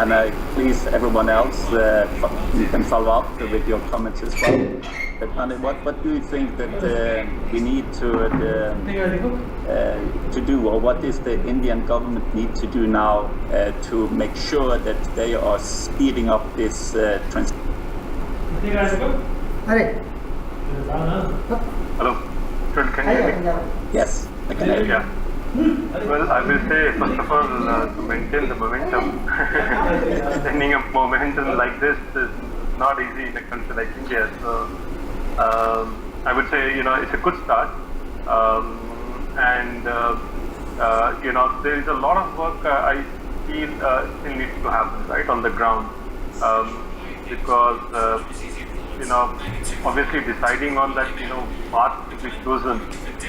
and please, everyone else, you can follow up with your comments as well. But Anne, what do you think that we need to do, or what is the Indian government need to do now to make sure that they are speeding up this transition? Hello, can you hear me? Yes, I can hear you. Yeah. Well, I will say, first of all, to maintain the momentum, sending a momentum like this is not easy in a country like India. So, I would say, it's a good start. There is a lot of work I feel still needs to happen, right, on the ground. Because, obviously deciding on that, path to be chosen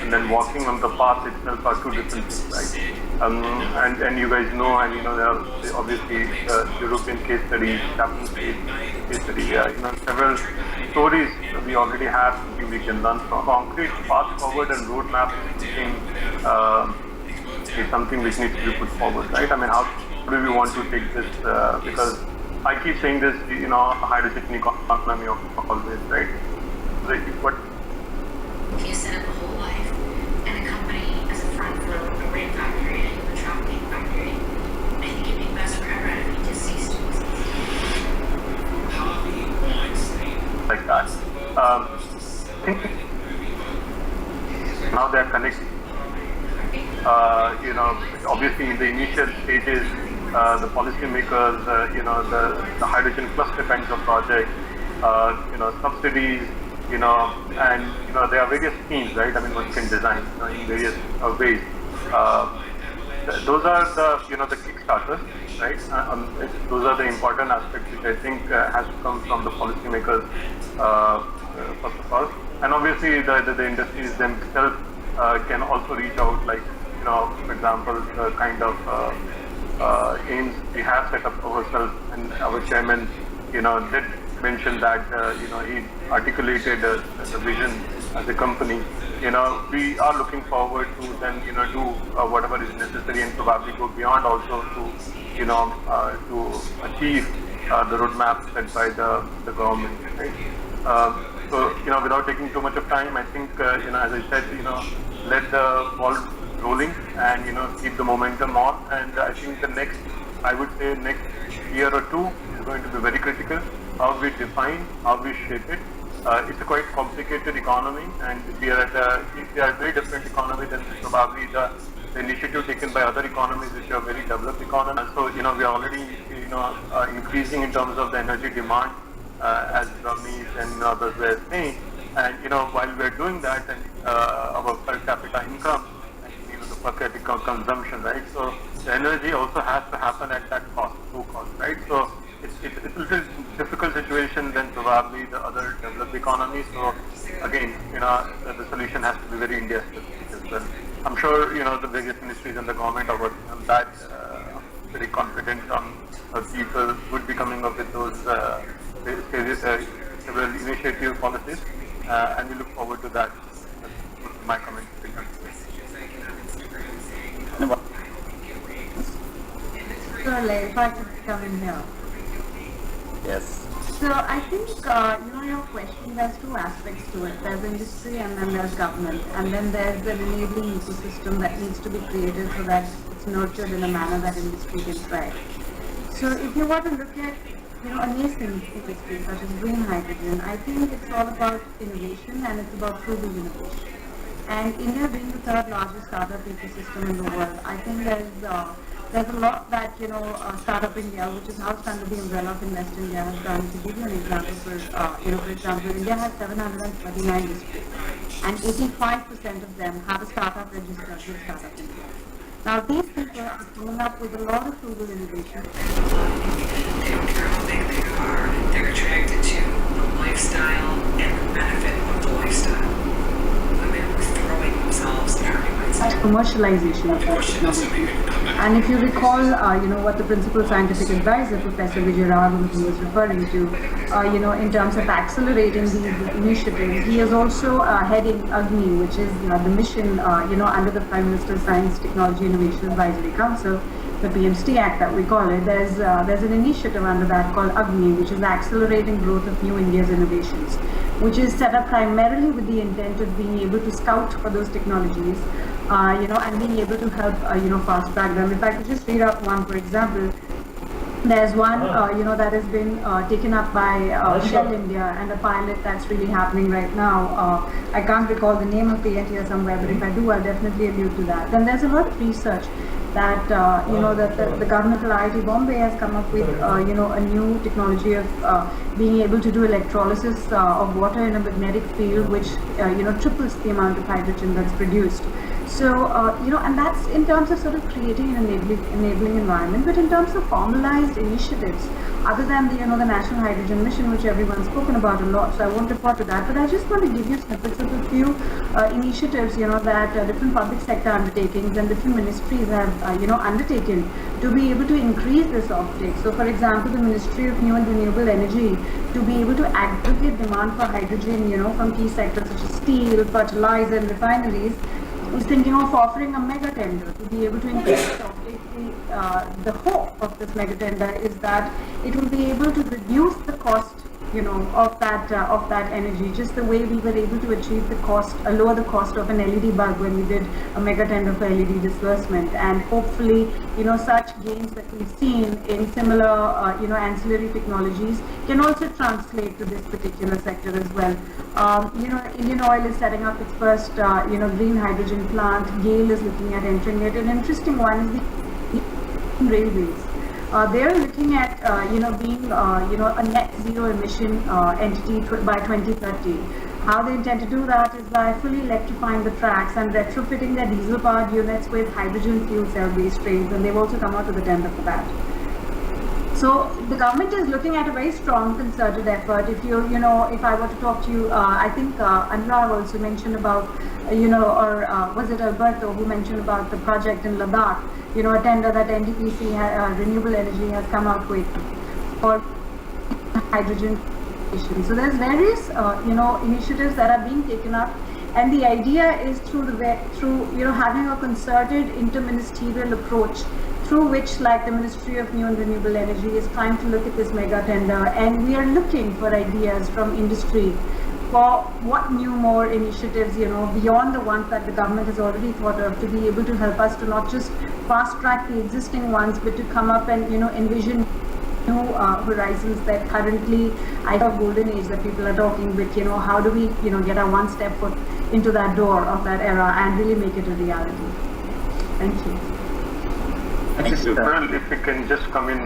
and then walking on the path itself are two different things, right? And you guys know, and there are obviously European case studies, Japanese case studies, several stories we already have something we can learn from. Concrete path forward and roadmap is something which needs to be put forward, right? I mean, how do we want to take this? Because I keep saying this, hydrogen economy always, right? What? If you set up a whole life and a company as a front for a rain factory and a human trafficking factory, I think it'd be best for everyone if we just ceased to exist. Like that. Now they're connected. Obviously in the initial stages, the policymakers, the hydrogen cluster kinds of projects, subsidies, and there are various schemes, right? I mean, one can design in various ways. Those are the kickstarters, right? Those are the important aspects which I think has to come from the policymakers first of all, and obviously the industries themselves can also reach out, like for example, the kind of aims we have set up ourselves, and our chairman, did mention that, he articulated the vision as a company. We are looking forward to then, do whatever is necessary and probably go beyond also to, to achieve the roadmap set by the government, right? So, without taking too much of time, I think, as I said, let the ball rolling and, keep the momentum on. And I think the next year or two is going to be very critical. How we define, how we shape it. It's a quite complicated economy, and we are at a very different economy than probably the initiative taken by other economies which are very developed economies. So, we are already, increasing in terms of the energy demand, as Ramesh and others were saying. And, while we are doing that, and our per capita income, and, the per capita consumption, right? So, the energy also has to happen at that cost, low cost, right? So, it's a little difficult situation than probably the other developed economies. So again, the solution has to be very India specific as well. I'm sure, the various ministries and the government are working on that. Very confident people would be coming up with those several initiative policies, and we look forward to that. That's my comment. Surely, if I could come in here. Yes. So I think, your question, there's two aspects to it. There's industry and then there's government. And then there's the enabling ecosystem that needs to be created so that it's nurtured in a manner that industry can thrive. So if you want to look at, a nascent industry such as green hydrogen, I think it's all about innovation and it's about frugal innovation. And India being the third largest startup ecosystem in the world, I think there's a lot that, Startup India, which is housed under the umbrella of Invest India, has done. To give you an example, for example, India has 739 districts, and 85% of them have a startup registered with Startup India. Now, these people are coming up with a lot of frugal innovation. They don't care how big they are, they're attracted to the lifestyle and the benefit of the lifestyle. Women were throwing themselves in our commercialization of that technology. And if you recall, what the principal scientific advisor, Professor Vijay Raghavan, was referring to, in terms of accelerating these initiatives, he is also heading AGNI, which is the mission, under the Prime Minister's Science, Technology, Innovation Advisory Council, the PMST Act that we call it, there's an initiative under that called AGNI, which is Accelerating Growth of New India's Innovations, which is set up primarily with the intent of being able to scout for those technologies, and being able to help, fast track them. If I could just read out one, for example, there's one, that has been taken up by Shell India, and a pilot that's really happening right now. I can't recall the name of the yet here somewhere, but if I do, I'll definitely allude to that. Then there's a lot of research that, that the governmental IIT Bombay has come up with, a new technology of being able to do electrolysis of water in a magnetic field, which, triples the amount of hydrogen that's produced. So, and that's in terms of sort of creating an enabling environment, but in terms of formalized initiatives, other than the National Hydrogen Mission, which everyone's spoken about a lot, so I won't report to that, but I just want to give you snippets of a few initiatives, that different public sector undertakings and different ministries have, undertaken to be able to increase this offtake. So, for example, the Ministry of New and Renewable Energy, to be able to aggregate demand for hydrogen, from key sectors such as steel, fertilizer, and refineries, is thinking of offering a mega tender to be able to increase the offtake. The hope of this mega tender is that it will be able to reduce the cost, of that energy, just the way we were able to achieve the cost, lower the cost of an LED bulb when we did a mega tender for LED disbursement, and hopefully, such gains that we've seen in similar, ancillary technologies can also translate to this particular sector as well. Indian Oil is setting up its first, green hydrogen plant. GAIL is looking at entering it. An interesting one is the railways. They're looking at, being, a net zero emission entity by 2030. How they intend to do that is by fully electrifying the tracks and retrofitting their diesel-powered units with hydrogen fuel cell-based trains, and they've also come out with a tender for that. So the government is looking at a very strong concerted effort. If if I were to talk to you, I think Anurag also mentioned about, or was it Alberto who mentioned about the project in Ladakh, a tender that NTPC, Renewable Energy, has come out with for hydrogen. So there's various, initiatives that are being taken up, and the idea is through having a concerted interministerial approach, through which, like the Ministry of New and Renewable Energy is trying to look at this mega tender, and we are looking for ideas from industry for what new more initiatives, beyond the ones that the government has already thought of, to be able to help us to not just fast track the existing ones, but to come up and, envision new horizons that currently, I have golden age that people are talking with, how do we, get our one step foot into that door of that era and really make it a reality. Thank you. Thank you. Well, if we can just come in,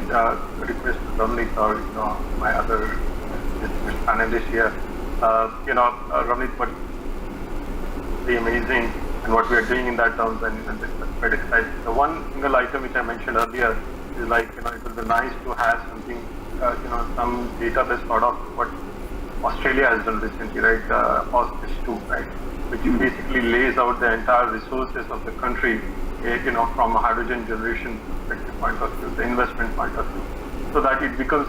request Ramneet or, my other panelists here. Ramneet, what the amazing and what we are doing in that terms, and it's quite exciting. The one single item which I mentioned earlier is like, it would be nice to have something, some database sort of what Australia has done recently, right? AusPIS2, right? Which basically lays out the entire resources of the country, from a hydrogen generation perspective point of view, the investment point of view, so that it becomes,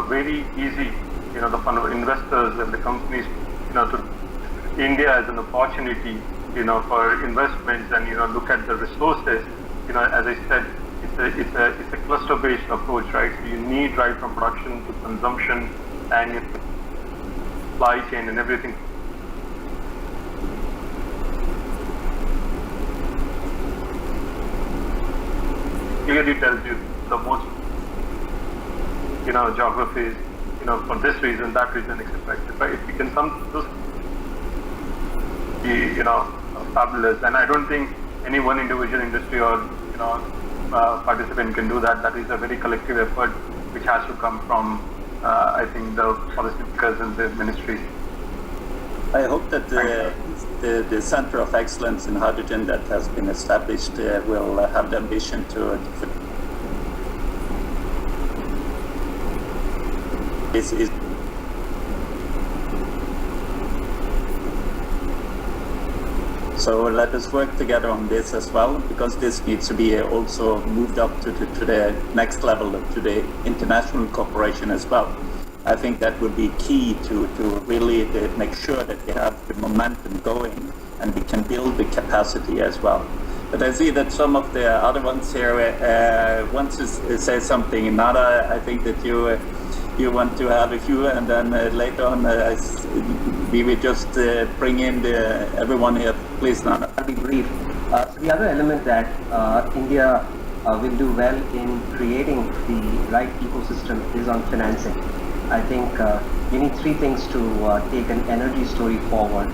very easy, the fund of investors and the companies, to India as an opportunity, for investments and, look at the resources, as I said, it's a cluster-based approach, right? So you need right from production to consumption and supply chain and everything. Clearly tells you the most, geographies, for this reason, that reason, etc. If we can sum this, fabulous. And I don't think any one individual industry or, participant can do that. That is a very collective effort which has to come from, I think, the policymakers and the ministries. I hope that the Center of Excellence in Hydrogen that has been established will have the ambition to is so let us work together on this as well, because this needs to be also moved up to the next level, to the international cooperation as well. I think that would be key to really make sure that we have the momentum going and we can build the capacity as well. But I see that some of the other ones here want to say something. Nada, I think that you want to have a few, and then later on we will just bring in everyone here. Please, Nada. I'll be brief. So the other element that India will do well in creating the right ecosystem is on financing. I think you need three things to take an energy story forward.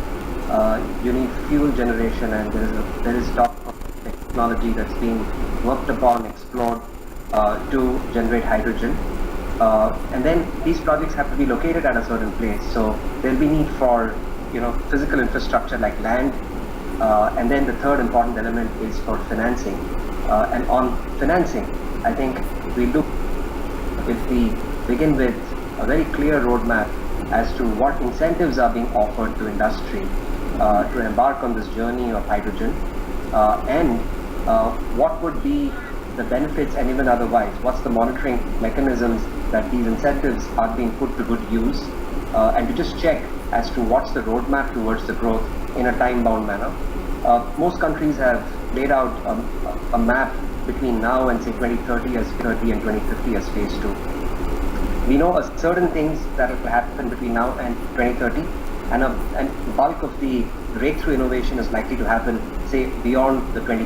You need fuel generation, and there is talk of technology that's being worked upon, explored to generate hydrogen. And then these projects have to be located at a certain place. So there'll be need for physical infrastructure like land. And then the third important element is for financing. And on financing, I think if we begin with a very clear roadmap as to what incentives are being offered to industry to embark on this journey of hydrogen, and what would be the benefits, and even otherwise, what's the monitoring mechanisms that these incentives are being put to good use, and to just check as to what's the roadmap towards the growth in a time-bound manner. Most countries have laid out a map between now and say 2030 as 30 and 2050 as phase 2. We know certain things that will happen between now and 2030, and the bulk of the breakthrough innovation is likely to happen, say, beyond the 20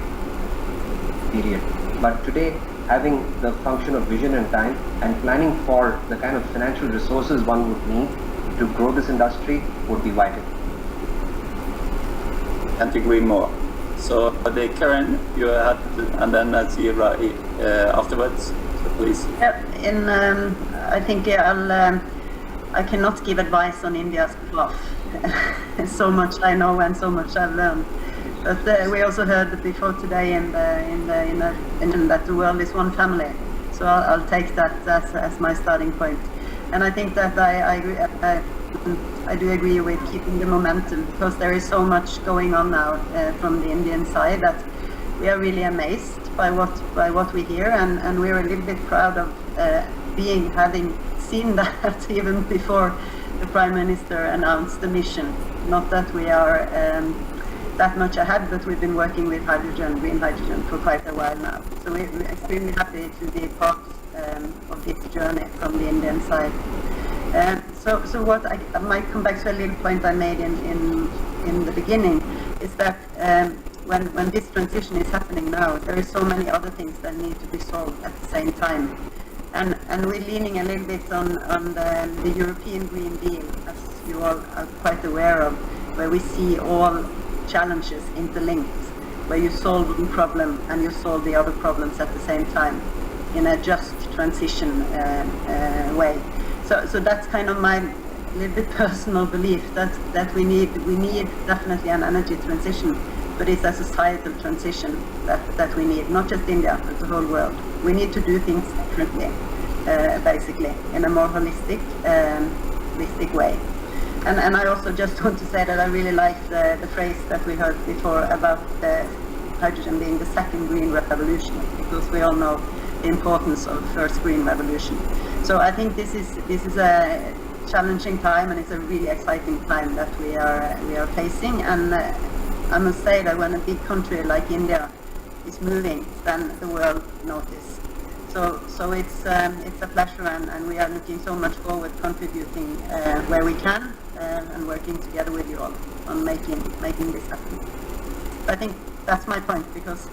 period. But today, having the function of vision and time and planning for the kind of financial resources one would need to grow this industry would be vital. Can't agree more. So the Karen, you had, and then I see Rai afterwards. So please. I think I cannot give advice on India's bluff. So much I know and so much I've learned. But we also heard before today in that the world is one family. So I'll take that as my starting point. And I think that I do agree with keeping the momentum, because there is so much going on now from the Indian side that we are really amazed by what we hear, and we're a little bit proud of having seen that even before the Prime Minister announced the mission. Not that we are that much ahead, but we've been working with green hydrogen for quite a while now. So we're extremely happy to be part of this journey from the Indian side. So what I might come back to a little point I made in the beginning is that when this transition is happening now, there are so many other things that need to be solved at the same time. And we're leaning a little bit on the European Green Deal, as you all are quite aware of, where we see all challenges interlinked, where you solve one problem and you solve the other problems at the same time in a just transition way. So that's kind of my little bit personal belief that we need definitely an energy transition, but it's a societal transition that we need, not just India, but the whole world. We need to do things differently, basically, in a more holistic way. And I also just want to say that I really like the phrase that we heard before about hydrogen being the second green revolution, because we all know the importance of the first green revolution. So I think this is a challenging time, and it's a really exciting time that we are facing. And I must say that when a big country like India is moving, then the world notices. So it's a pleasure, and we are looking so much forward contributing where we can and working together with you all on making this happen. I think that's my point, because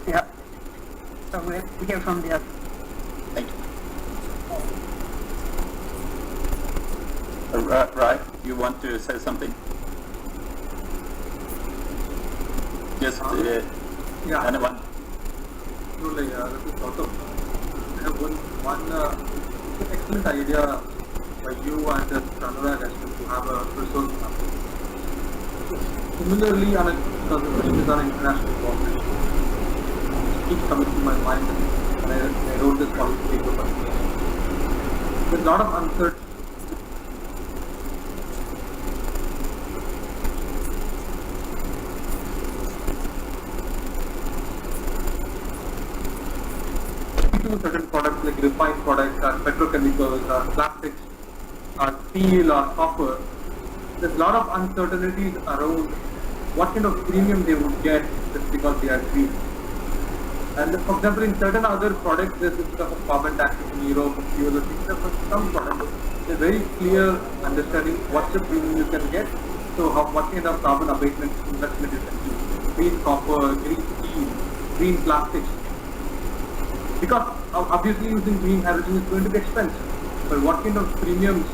so we'll hear from the other. Thank you. Right, you want to say something? Just yeah. anyone? No, this is Gautam. I have one excellent idea by you and Anurag as to have a resource map. Similarly, because the question is on international cooperation, it keeps coming to my mind, and I wrote this policy paper. There's a lot of uncertainty. Certain products like refined products, petrochemicals, plastics, steel, copper. There's a lot of uncertainties around what kind of premium they would get just because they are green. And for example, in certain other products, there's this stuff of carbon taxes in Europe, a few other things. For some products, there's very clear understanding what's the premium you can get. So what kind of carbon abatement investment you can do. Green copper, green steel, green plastics. Because obviously using green hydrogen is going to be expensive. But what kind of premiums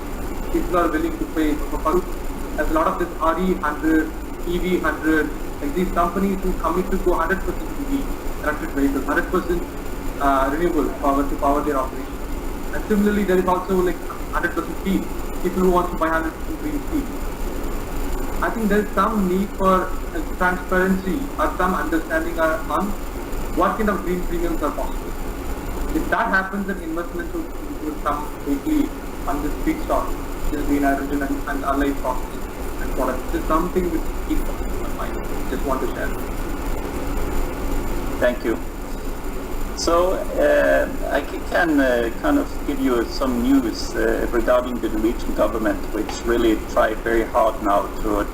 people are willing to pay for? There's a lot of this RE100, EV100, like these companies who commit to go 100% EV, electric vehicles, 100% renewable power to power their operation. And similarly, there is also like 100% steel, people who want to buy 100% green steel. I think there is some need for transparency or some understanding on what kind of green premiums are possible. If that happens, then investments will come quickly on this feedstock, which is green hydrogen and allied processes and products. This is something which keeps in my mind. Just want to share. Thank you. So I can kind of give you some news regarding the Norwegian government, which really tried very hard now to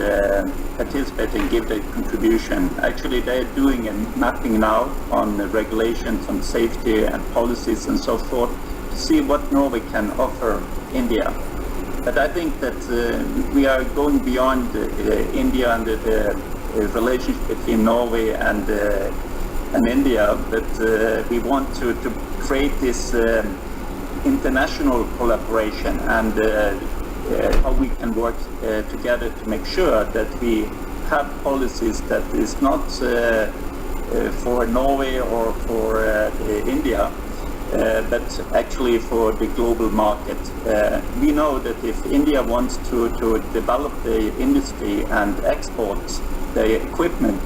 participate and give their contribution. Actually, they're doing a mapping now on the regulations on safety and policies and so forth to see what Norway can offer India. But I think that we are going beyond India and the relationship between Norway and India, but we want to create this international collaboration and how we can work together to make sure that we have policies that is not for Norway or for India, but actually for the global market. We know that if India wants to develop the industry and export the equipment,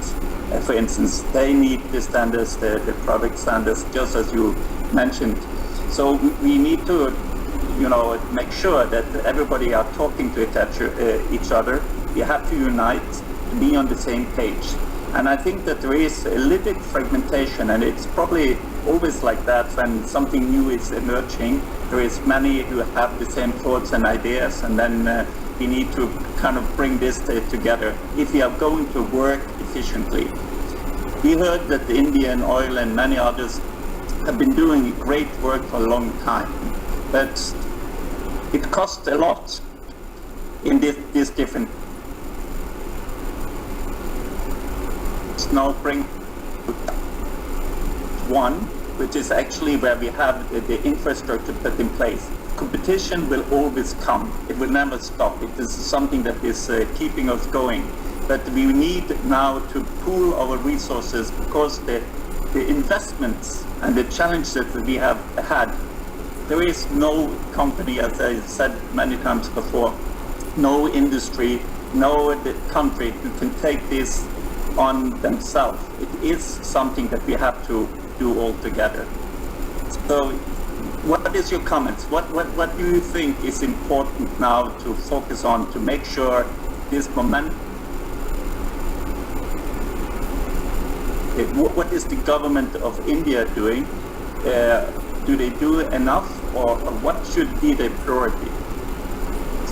for instance, they need the standards, the product standards, just as you mentioned. So we need to, make sure that everybody are talking to each other. We have to unite, to be on the same page. And I think that there is a little bit fragmentation, and it's probably always like that when something new is emerging. There is many who have the same thoughts and ideas, and then we need to kind of bring this together if we are going to work efficiently. We heard that the Indian Oil and many others have been doing great work for a long time, but it costs a lot in this different. Now bring one, which is actually where we have the infrastructure put in place. Competition will always come. It will never stop. It is something that is keeping us going. But we need now to pool our resources because the investments and the challenges that we have had, there is no company, as I said many times before, no industry, no country who can take this on themselves. It is something that we have to do all together. So what is your comments? What do you think is important now to focus on to make sure this momentum? What is the government of India doing? Do they do enough, or what should be their priority?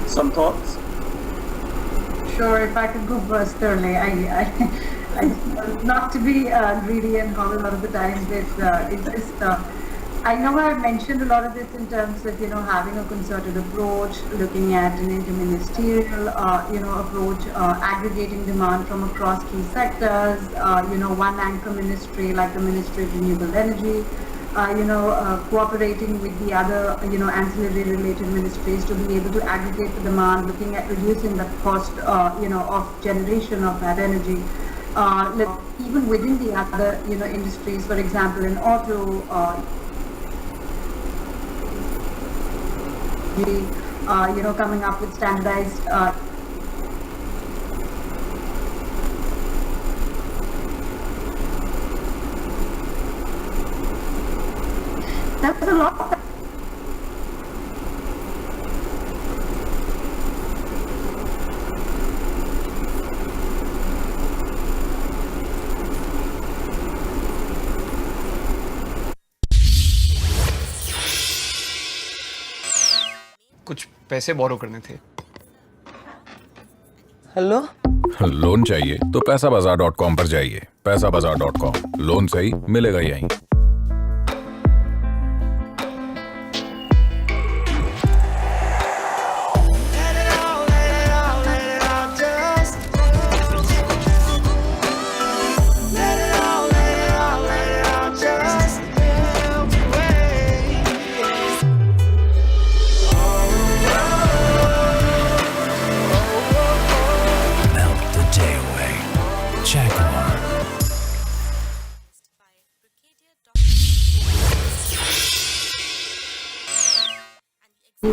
Some thoughts? Sure, if I could go first, Sterling. I not to be greedy and how a lot of the times it's just I know I've mentioned a lot of this in terms of having a concerted approach, looking at an interministerial approach, aggregating demand from across key sectors, one anchor ministry like the Ministry of Renewable Energy, cooperating with the other ancillary related ministries to be able to aggregate the demand, looking at reducing the cost of generation of that energy. Even within the other industries, for example in auto, coming up with standardized that's a lot. कुछ पैसे बोरो करने थे। Hello, loan चाहिए तो पैसाबाजार.com पर जाइए। पैसाबाजार.com, loan सही मिलेगा यहीं।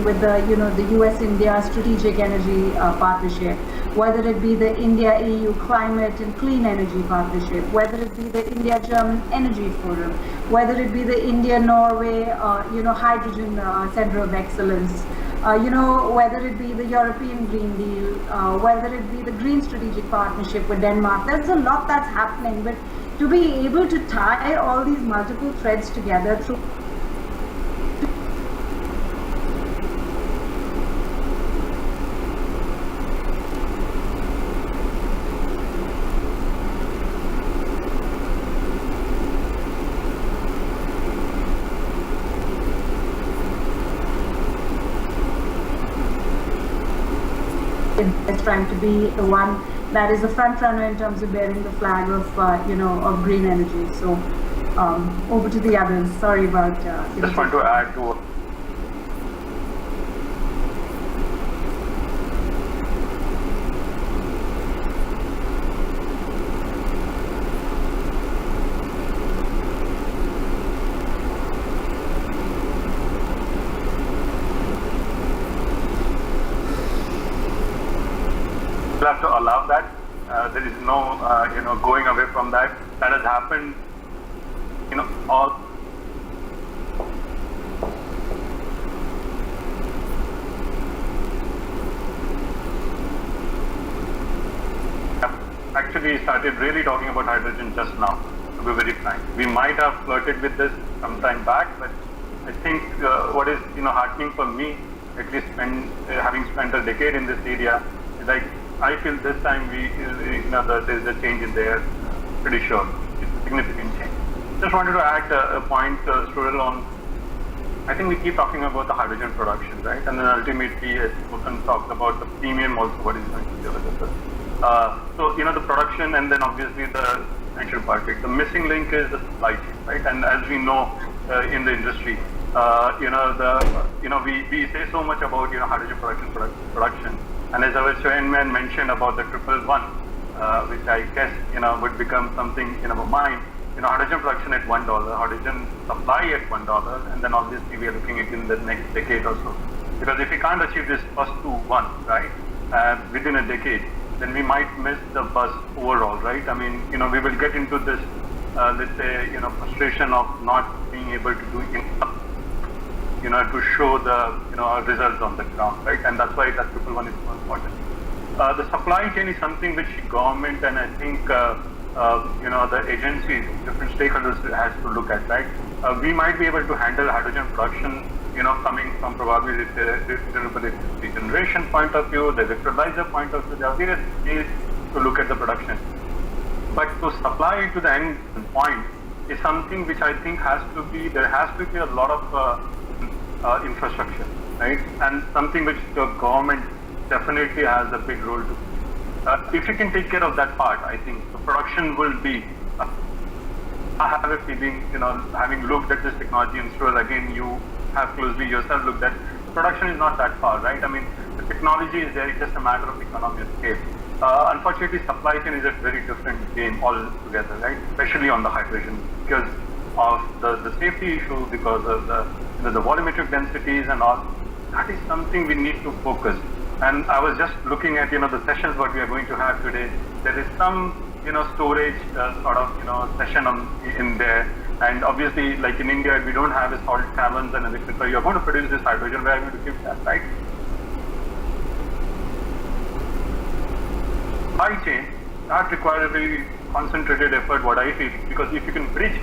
with the US-India Strategic Energy Partnership, whether it be the India-EU Climate and Clean Energy Partnership, whether it be the India-German Energy Forum, whether it be the India-Norway, Hydrogen Center of Excellence, whether it be the European Green Deal, whether it be the Green Strategic Partnership with Denmark. There's a lot that's happening, but to be able to tie all these multiple threads together through is trying to be the one that is the front runner in terms of bearing the flag of of green energy. So over to the others. Sorry about. Just want to add to. Have to allow that. There is no, going away from that. That has happened. All. Actually started really talking about hydrogen just now, to be very frank. We might have flirted with this some time back, but I think what is heartening for me, at least having spent a decade in this area, is like I feel this time there's a change in there, pretty sure. It's a significant change. Just wanted to add a point, Sturil, on, I think we keep talking about the hydrogen production, right? And then ultimately, as Muthan talked about the premium also, what is going to be available. So, the production and then obviously the financial part. The missing link is the supply chain, right? And as we know in the industry, we say so much about, hydrogen production. And as our chairman mentioned about the 111, which I guess, would become something in our mind, hydrogen production at $1, hydrogen supply at $1, and then obviously we are looking at in the next decade or so. Because if we can't achieve this first one, right, within a decade, then we might miss the bus overall, right? I mean, we will get into this, let's say, frustration of not being able to do enough, to show the, results on the ground, right? And that's why that 111 is so important. The supply chain is something which government and I think, the agencies, different stakeholders has to look at, right? We might be able to handle hydrogen production, coming from probably the renewable electricity generation point of view, the electrolyzer point of view. There are various ways to look at the production. But to supply it to the end point is something which I think there has to be a lot of infrastructure, right? And something which the government definitely has a big role to play. If you can take care of that part, I think the production will be. I have a feeling, having looked at this technology and so again, you have closely yourself looked at, production is not that far, right? I mean, the technology is there, it's just a matter of economy of scale. Unfortunately, supply chain is a very different game altogether, right? Especially on the hydrogen, because of the safety issue, because of the volumetric densities and all. That is something we need to focus. And I was just looking at, the sessions what we are going to have today. There is some, storage sort of, session in there. And obviously, like in India, we don't have a salt caverns and etc. You're going to produce this hydrogen, where are you going to keep that, right? Supply chain, that requires a very concentrated effort, what I feel, because if you can bridge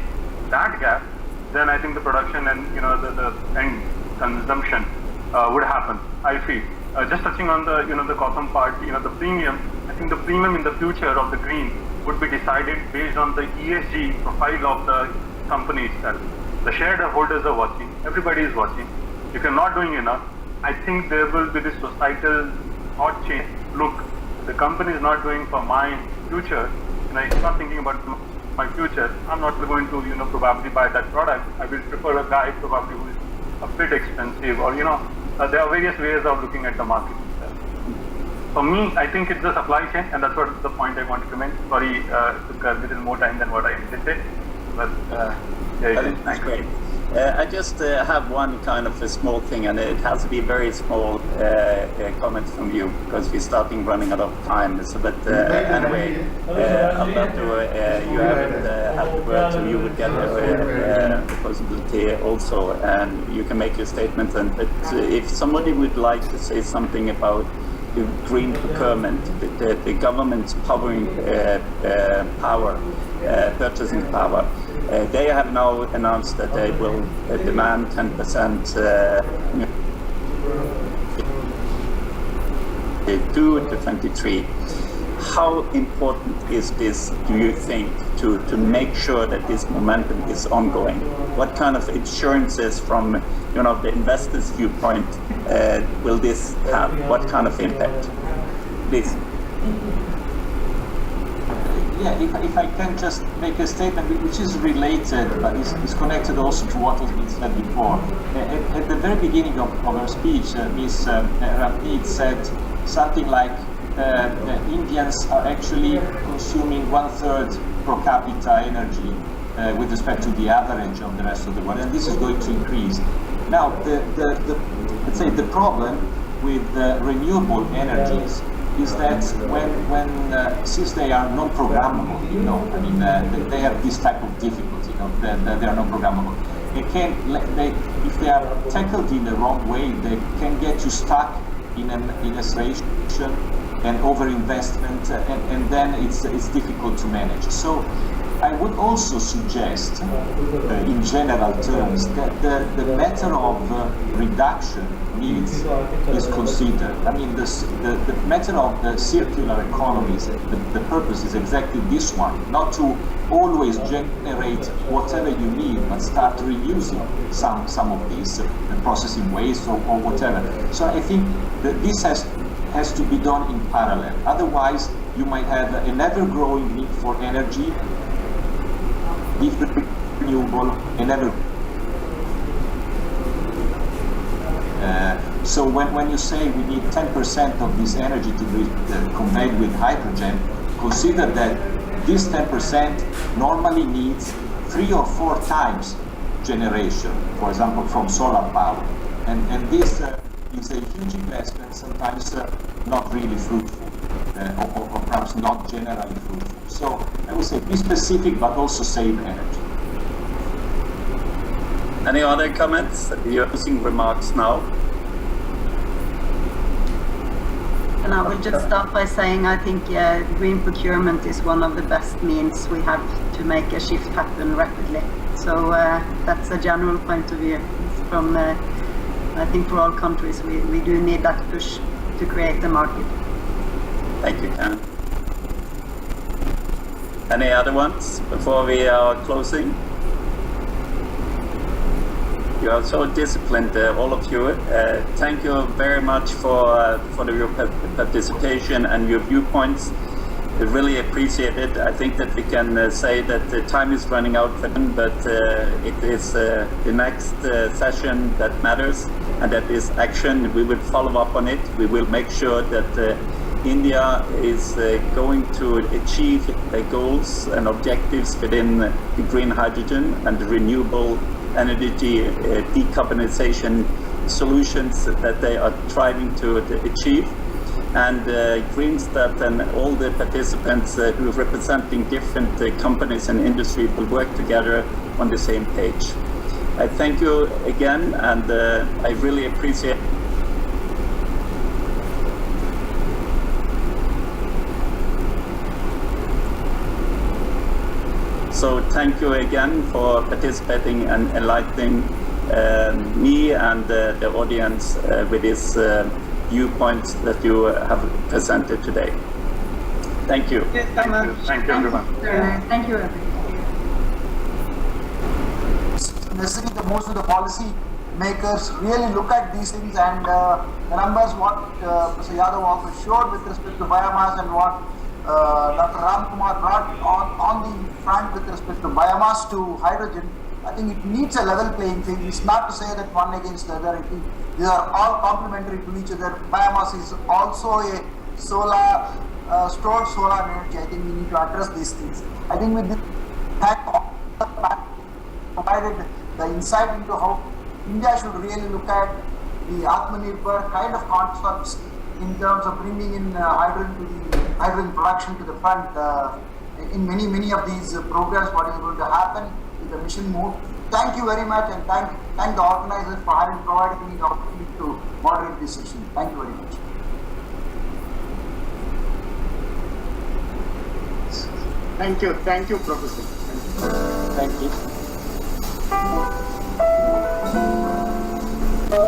that gap, then I think the production and, the end consumption would happen, I feel. Just touching on the, the cotton part, the premium, I think the premium in the future of the green would be decided based on the ESG profile of the company itself. The shareholders are watching, everybody is watching. If you're not doing enough, I think there will be this societal thought change. Look, the company is not doing for my future, and I'm not thinking about my future. I'm not going to, probably buy that product. I will prefer a guy probably who is a bit expensive, or, there are various ways of looking at the market itself. For me, I think it's the supply chain, and that's what the point I wanted to make. Sorry, it took a little more time than what I intended, but That's great. I just have one kind of a small thing, and it has to be very small comment from you because we're starting running out of time. So, but anyway, Alberto, you haven't had the word, so you would get the possibility also, and you can make your statement. And but if somebody would like to say something about the green procurement, the government's purchasing power. They have now announced that they will demand 10% to 23. How important is this, do you think, to make sure that this momentum is ongoing? What kind of assurances from the investors' viewpoint will this have? What kind of impact? Please. Yeah, if I can just make a statement which is related, but is connected also to what has been said before. At the very beginning of her speech, Ms. Ramneet said something like Indians are actually consuming 1/3 per capita energy with respect to the average of the rest of the world, and this is going to increase. Now, let's say the problem with renewable energies is that since they are non-programmable, they have this type of difficulty, they are non-programmable. If they are tackled in the wrong way, they can get you stuck in a situation and overinvestment, and then it's difficult to manage. So I would also suggest, in general terms, that the matter of reduction needs is considered. I mean, the matter of the circular economies, the purpose is exactly this one, not to always generate whatever you need, but start reusing some of these processing waste or whatever. So I think that this has to be done in parallel. Otherwise, you might have an ever-growing need for energy, renewable, and ever. So when you say we need 10% of this energy to be conveyed with hydrogen, consider that this 10% normally needs 3 or 4 times generation, for example, from solar power. And this is a huge investment, sometimes not really fruitful, or perhaps not generally fruitful. So I would say be specific, but also save energy. Any other comments? You're using remarks now. And I will just start by saying I think green procurement is one of the best means we have to make a shift happen rapidly. So that's a general point of view. From I think for all countries we do need that push to create the market. Thank you, Karen. Any other ones before we are closing? You are so disciplined, all of you. Thank you very much for your participation and your viewpoints. We really appreciate it. I think that we can say that the time is running out for them, but it is the next session that matters, and that is action. We will follow up on it. We will make sure that India is going to achieve the goals and objectives within the green hydrogen and the renewable energy decarbonization solutions that they are trying to achieve. And Greenstat and all the participants who are representing different companies and industry will work together on the same page. I thank you again, and I really appreciate So thank you again for participating and enlightening me and the audience with these viewpoints that you have presented today. Thank you. Thank you, everyone. Thank you, everyone. Necessary that most of the policy makers really look at these things, and the numbers what Mr. Yadav also showed with respect to biomass and what Dr. Ramkumar brought on the front with respect to biomass to hydrogen. I think it needs a level playing field. It's not to say that one against the other. These are all complementary to each other. Biomass is also a solar, stored solar energy. I think we need to address these things. I think with this provided the insight into how India should really look at the Atmanirbhar kind of concepts in terms of bringing in hydrogen production to the front in many of these programs. What is going to happen with the mission move? Thank you very much, and thank the organizers for having provided me the opportunity to moderate this session. Thank you very much. Thank you, Professor. Thank you.